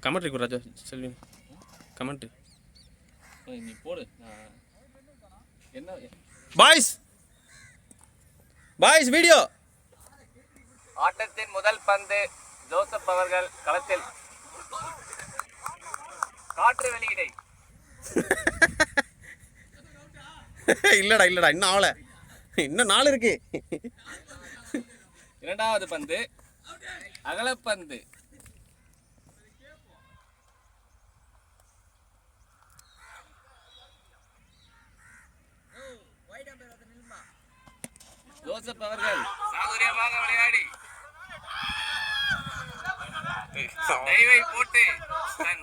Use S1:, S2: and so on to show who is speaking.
S1: Commentary கொடு ராஜா செல்வி comment
S2: நீ போடு என்ன
S1: பாய்ஸ் பாய்ஸ் வீடியோ.
S2: ஆட்டத்தின் முதல் பந்து ஜோசப் அவர்கள் களத்தில். காற்று வெளியிடை.
S1: இல்லடா இல்லடா இன்னும் ஆவல, இன்னும் 4 இருக்கு.
S2: இரண்டாவது பந்து அகலப்பந்து. ஜோசப் அவர்கள் சாதுரியமாக விளையாடி டைவை போட்டு தன்